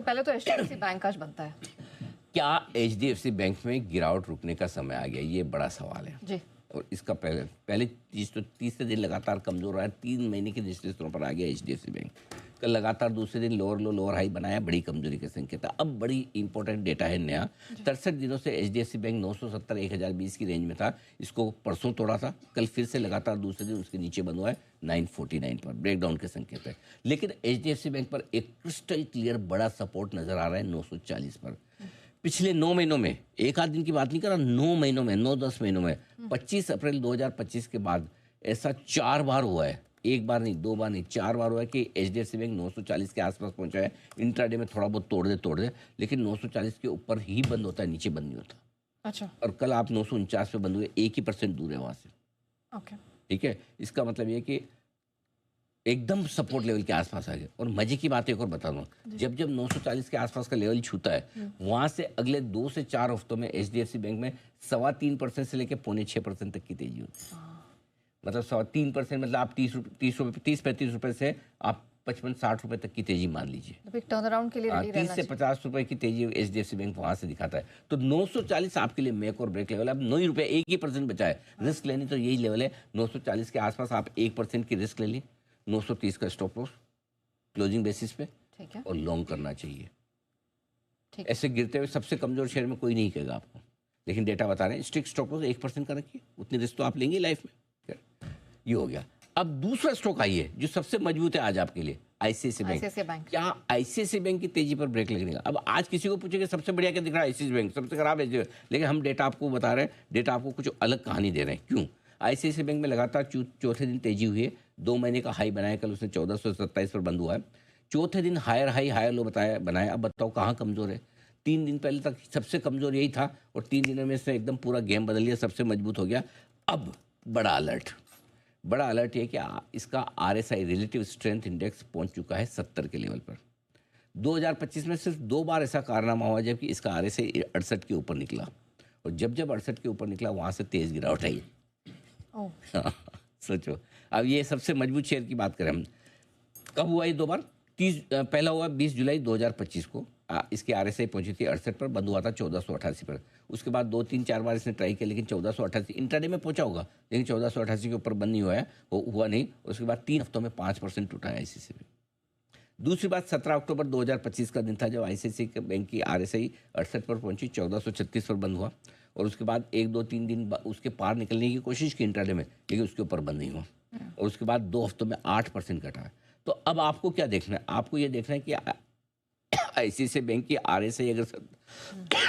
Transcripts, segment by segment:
पहले तो HDFC bank आज बनता है। क्या एचडीएफसी बैंक में गिरावट रुकने का समय आ गया, ये बड़ा सवाल है जी। और इसका पहले तीसरे दिन लगातार कमजोर रहा है, 3 महीने के निचले स्तरों पर आ गया एचडीएफसी बैंक। कल लगातार दूसरे दिन लोअर लो लोअर हाई बनाया, बड़ी कमजोरी के संकेत है। अब बड़ी इंपॉर्टेंट डेटा है नया, 63 दिनों से एचडीएफसी बैंक 970 1020 की रेंज में था, इसको परसों तोड़ा था, कल फिर से लगातार दूसरे दिन उसके नीचे बंद हुआ है 949 पर, ब्रेकडाउन के संकेत है। लेकिन एचडीएफसी बैंक पर एक क्रिस्टल क्लियर बड़ा सपोर्ट नजर आ रहा है 940 पर। पिछले 9 महीनों में, एक आध दिन की बात नहीं कर रहा, 9 महीनों में, 9-10 महीनों में 25 अप्रैल 2025 के बाद ऐसा 4 बार हुआ है, एक बार नहीं, 2 बार नहीं, 4 बार हुआ है कि एचडीएफसी बैंक 940 के आसपास पहुंचा है। इंट्राडे में थोड़ा बहुत तोड़ दे, लेकिन 940 के ऊपर ही बंद होता है, नीचे बंद नहीं होता। अच्छा। और कल आप 949 पे बंद हुए, 1% दूर है वहां से। ओके, ठीक है, इसका मतलब ये कि एकदम सपोर्ट लेवल के आसपास आ गए। और मजे की बात एक और बता दूं, जब 940 के आसपास का लेवल छूता है, वहां से अगले 2 से 4 हफ्तों में एचडीएफसी बैंक में 3.25% से लेकर 4.5% तक की तेजी होती है। मतलब 3.25% मतलब आप 30-35 रुपए से आप 55-60 रुपए तक की तेजी मान लीजिए। तो एक टर्न अराउंड के लिए रेडी 30 से 50 रुपए की तेजी एचडीएफसी बैंक वहां से दिखाता है। तो 940 आपके लिए मेक और ब्रेक लेवल है। अब 9 रुपए 1% बचा है, रिस्क लेनी तो यही लेवल है। 940 के आसपास आप 1% की रिस्क ले ली, 930 का स्टॉप लॉस क्लोजिंग बेसिस पे, ठीक है, और लॉन्ग करना चाहिए। ठीक। ऐसे गिरते हुए सबसे कमजोर शेयर में कोई नहीं कहेगा आपको, लेकिन डेटा बता रहे हैं स्ट्रिक्ट स्टॉप लॉस 1% का रखिए, उतनी रिस्क तो आप लेंगे लाइफ में। ये हो गया। अब दूसरा स्टॉक आइए जो सबसे मजबूत है आज आपके लिए, आईसीआईसीआई बैंक। क्या आईसीआईसीआई बैंक की तेजी पर ब्रेक लगने का? अब आज किसी को पूछेंगे सबसे बढ़िया क्या दिख रहा है, आईसीआईसीआई बैंक सबसे खराब है, लेकिन हम डेटा आपको बता रहे हैं, डेटा आपको कुछ अलग कहानी दे रहे हैं। क्यों? आईसीआईसीआई बैंक में लगातार चौथे दिन तेजी हुई है, 2 महीने का हाई बनाया, कल उसने 1427 पर बंद हुआ है। चौथे दिन हायर हाई हायर लो बनाया। अब बताओ कहाँ कमजोर है? 3 दिन पहले तक सबसे कमजोर यही था और 3 दिनों में इसने एकदम पूरा गेम बदल लिया, सबसे मजबूत हो गया। अब बड़ा अलर्ट ये कि इसका आरएसआई रिलेटिव स्ट्रेंथ इंडेक्स पहुंच चुका है 70 के लेवल पर। 2025 में सिर्फ 2 बार ऐसा कारनामा हुआ जबकि इसका आरएसआई 68 के ऊपर निकला, और जब 68 के ऊपर निकला वहां से तेज गिरावट आई। सोचो, अब ये सबसे मजबूत शेयर की बात करें हम, कब हुआ ये 2 बार? पहला हुआ 20 जुलाई 2025 को, इसकी आरएसआई पहुंची थी 68 पर, बंद हुआ था 1488 पर। उसके बाद 2-3-4 बार इसने ट्राई किया, लेकिन 1488 इंट्राडे में पहुंचा होगा, लेकिन 1488 के ऊपर बंद नहीं हुआ है, हुआ नहीं। उसके बाद 3 हफ्तों में 5% टूटा है आईसीआईसीआई बैंक। दूसरी बात 17 अक्टूबर 2025 का दिन था जब आईसीआईसीआई बैंक की आरएसआई 68 पर पहुंची, 1436 पर बंद हुआ, और उसके बाद 1-2-3 दिन उसके पार निकलने की कोशिश की इंट्राडे में, लेकिन उसके ऊपर बंद नहीं हुआ, और उसके बाद 2 हफ्तों में 8% घटा है। तो अब आपको क्या देखना है? आपको ये देखना है कि आईसीआईसीआई बैंक की आरएसआई अगर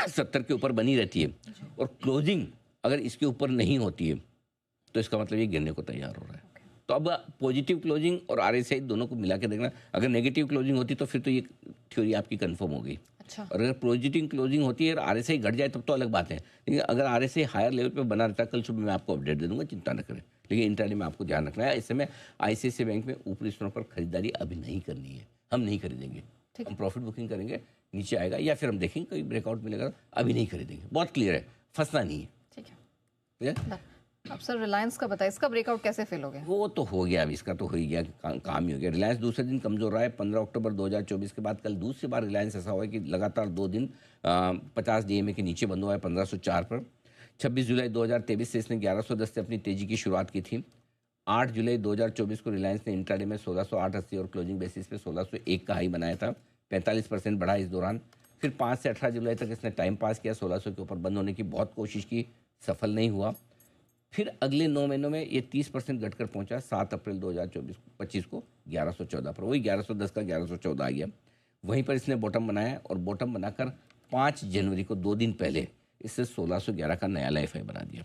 70 के ऊपर बनी रहती है और क्लोजिंग अगर इसके ऊपर नहीं होती है, तो इसका मतलब ये गिरने को तैयार हो रहा है। तो अब पॉजिटिव क्लोजिंग और आरएसआई दोनों को मिला के देखना। अगर नेगेटिव क्लोजिंग होती तो फिर तो ये थ्योरी आपकी कंफर्म हो गई। अच्छा। और अगर पॉजिटिव क्लोजिंग होती है और आरएसआई घट जाए तब तो अलग बात है, लेकिन अगर आरएसआई हायर लेवल पे बना रहता है, कल सुबह मैं आपको अपडेट दे दूंगा, चिंता न करें। लेकिन इंट्राडे में आपको ध्यान रखना है, इस समय आईसीआईसीआई बैंक में ऊपरी स्तरों पर खरीदारी अभी नहीं करनी है, हम नहीं खरीदेंगे। हम प्रॉफिट बुकिंग करेंगे, नीचे आएगा या फिर हम देखेंगे कोई ब्रेकआउट मिलेगा, अभी नहीं खरीदेंगे। बहुत क्लियर है, फंसना नहीं है। ठीक है। अब सर रिलायंस का बताइए, इसका ब्रेकआउट कैसे फेल हो गया? वो तो हो गया, अब इसका तो हो ही गया, काम ही हो गया। रिलायंस दूसरे दिन कमजोर रहा है 15 अक्टूबर 2024 के बाद। कल दूसरी बार रिलायंस ऐसा हुआ है कि लगातार 2 दिन 50 डीएमए के नीचे बंद हुआ है 1504 पर। 26 जुलाई 2023 से इसने 1110 से अपनी तेजी की शुरुआत की थी। 8 जुलाई 2024 को रिलायंस ने इंट्राडे में 1608.80 और क्लोजिंग बेसिस पे 1601 का हाई बनाया था, 45% बढ़ा इस दौरान। फिर 5 से 18 जुलाई तक इसने टाइम पास किया, 1600 के ऊपर बंद होने की बहुत कोशिश की, सफल नहीं हुआ। फिर अगले 9 महीनों में ये 30% घटकर पहुंचा 7 अप्रैल 2025 को 1114 पर, वही 1110 का 1114 आ गया। वहीं पर इसने बॉटम बनाया और बॉटम बनाकर 5 जनवरी को 2 दिन पहले इससे 1611 का नया लाइफ हाई बना दिया।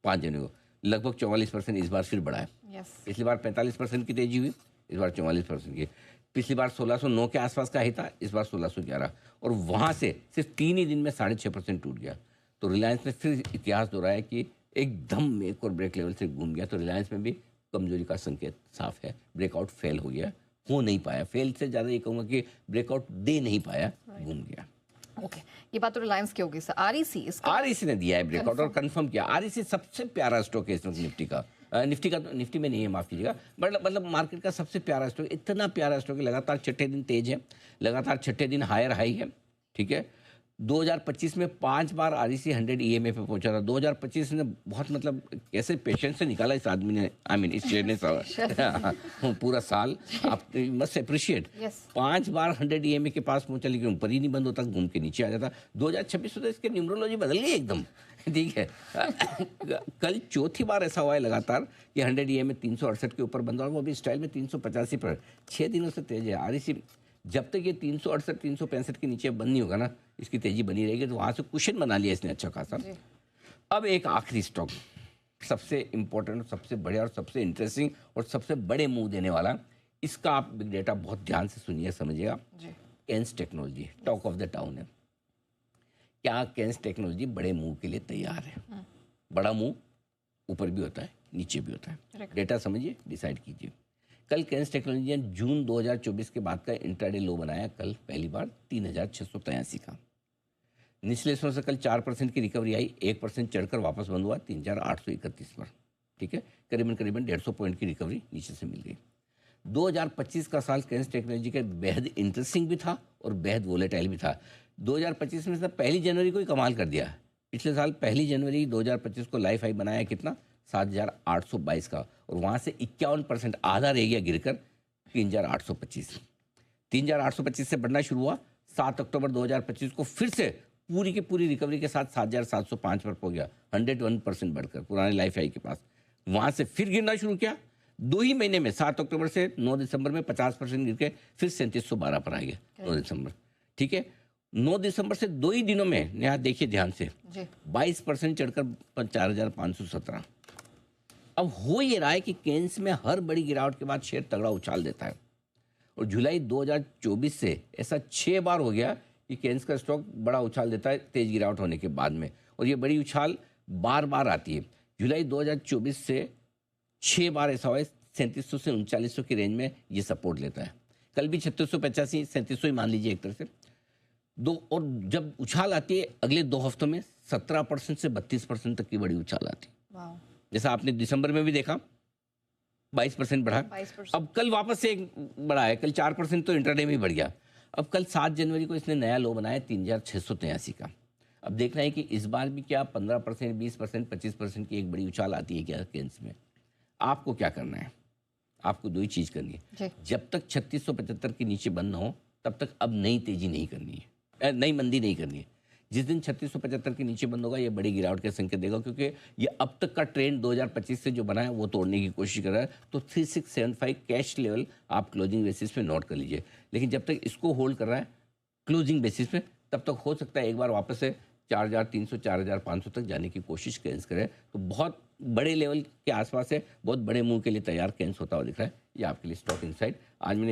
5 जनवरी को लगभग 44% इस बार फिर बढ़ा है। पिछली बार 45% की तेजी हुई, इस बार 44% की। पिछली बार 1609 के आसपास का ही था, इस बार 1611, और वहां से सिर्फ 3 ही दिन में 6.5% टूट गया। तो रिलायंस ने फिर इतिहास दोहराया कि एकदम मेक और ब्रेक लेवल से घूम गया। तो रिलायंस में भी कमजोरी का संकेत साफ है, ब्रेकआउट फेल हो गया, हो नहीं पाया। फेल से ज़्यादा ये कहूँगा कि ब्रेकआउट दे नहीं पाया, घूम गया। ओके, ये बात तो रिलायंस की होगी सर। आरईसी ने दिया है ब्रेकआउट और कंफर्म किया। आरईसी सबसे प्यारा स्टॉक है इस वक्त निफ्टी का, निफ्टी का तो निफ्टी में नहीं है, माफ़ कीजिएगा। मतलब मार्केट का सबसे प्यारा स्टॉक, इतना प्यारा स्टॉक है, लगातार छठे दिन तेज है, लगातार छठे दिन हायर हाई है, ठीक है। 2025 में 5 बार आरईसी 100 ईएमए पे पहुंचा था। 2025 ने बहुत मतलब कैसे पेशेंस से निकाला इस आदमी ने, आई मीन इस शेयर ने पूरा साल। आप मस्ट अप्रिशिएट। 5 बार 100 ईएमए के पास पहुंचा, लेकिन ऊपर ही नहीं बंद होता, घूम के नीचे आ जाता। 2026 में तो इसके न्यूमरोलॉजी बदल गई एकदम, ठीक है। कल चौथी बार ऐसा हुआ है लगातार कि 100 ईएमए 368 के ऊपर बंद हुआ, वो भी स्टाइल में 385 पर। 6 दिनों से तेज है आरईसी। जब तक ये 368 365 के नीचे बंद नहीं होगा ना, इसकी तेजी बनी रहेगी। तो वहाँ से कुशन बना लिया इसने अच्छा खासा। अब एक आखिरी स्टॉक, सबसे इंपॉर्टेंट, सबसे बढ़िया और सबसे इंटरेस्टिंग और सबसे बड़े मुंह देने वाला, इसका आप बिग डेटा बहुत ध्यान से सुनिए, समझिएगा। Kaynes technology talk of the town है। क्या कैंस टेक्नोलॉजी बड़े मुंह के लिए तैयार है? बड़ा मुंह ऊपर भी होता है, नीचे भी होता है। डेटा समझिए, डिसाइड कीजिए। कल कैंस टेक्नोलॉजी ने जून 2024 के बाद का इंट्राडे लो बनाया, कल पहली बार 3683 का। निचले स्तर से कल 4% की रिकवरी आई, 1% चढ़कर वापस बंद हुआ 3831 पर, ठीक है। करीबन 150 पॉइंट की रिकवरी नीचे से मिल गई। 2025 का साल कैंस टेक्नोलॉजी का बेहद इंटरेस्टिंग भी था और बेहद वोलेटाइल भी था। 2025 में से पहली जनवरी को ही कमाल कर दिया। पिछले साल पहली जनवरी 2025 को लाइफ हाई बनाया कितना, 7822 का, और वहाँ से 51% आधा रह गया गिरकर 3825। 3825 से बढ़ना शुरू हुआ। 7 अक्टूबर 2025 को फिर से पूरी की पूरी रिकवरी के साथ 7705 पर पहुंच गया, 101% बढ़कर पुराने लाइफ हाई के पास। वहाँ से फिर गिरना शुरू किया। 2 ही महीने में 7 अक्टूबर से 9 दिसंबर में 50% गिर के फिर 3712 पर आ गया 9 दिसंबर, ठीक है। 9 दिसंबर से 2 ही दिनों में, यहाँ देखिए ध्यान से, 22% चढ़कर 4517। अब हो ये रहा है कि केन्स में हर बड़ी गिरावट के बाद शेयर तगड़ा उछाल देता है, और जुलाई 2024 से ऐसा 6 बार हो गया कि केन्स का स्टॉक बड़ा उछाल देता है तेज गिरावट होने के बाद में, और ये बड़ी उछाल बार बार आती है। जुलाई 2024 से 6 बार ऐसा हुआ है, 3700 से 3900 की रेंज में ये सपोर्ट लेता है। कल भी 3685 3700 ही मान लीजिए एक तरह से दो, और जब उछाल आती है अगले 2 हफ्तों में 17% से 32% तक की बड़ी उछाल आती है। जैसा आपने दिसंबर में भी देखा 22% बढ़ा। 22%। अब कल वापस से एक बढ़ा है, कल 4% तो इंट्राडे में ही बढ़ गया। अब कल 7 जनवरी को इसने नया लो बनाया 3683 का। अब देखना है कि इस बार भी क्या 15%, 20%, 25% की एक बड़ी उछाल आती है क्या केन्स में। आपको क्या करना है? आपको 2 ही चीज़ करनी है। जब तक 3675 के नीचे बंद ना हो तब तक अब नई तेजी नहीं करनी है, नई मंदी नहीं करनी है। जिस दिन 3675 के नीचे बंद होगा ये बड़ी गिरावट के संकेत देगा, क्योंकि ये अब तक का ट्रेंड 2025 से जो बना है वो तोड़ने की कोशिश कर रहा है। तो 3675 कैश लेवल आप क्लोजिंग बेसिस पे नोट कर लीजिए। लेकिन जब तक इसको होल्ड कर रहा है क्लोजिंग बेसिस पे, तब तक हो सकता है एक बार वापस से 4300 4500 तक जाने की कोशिश केन्स करे। तो बहुत बड़े लेवल के आसपास है, बहुत बड़े मुंह के लिए तैयार केन्स होता हुआ दिख रहा है। ये आपके लिए स्टॉक इनसाइड। आज मैंने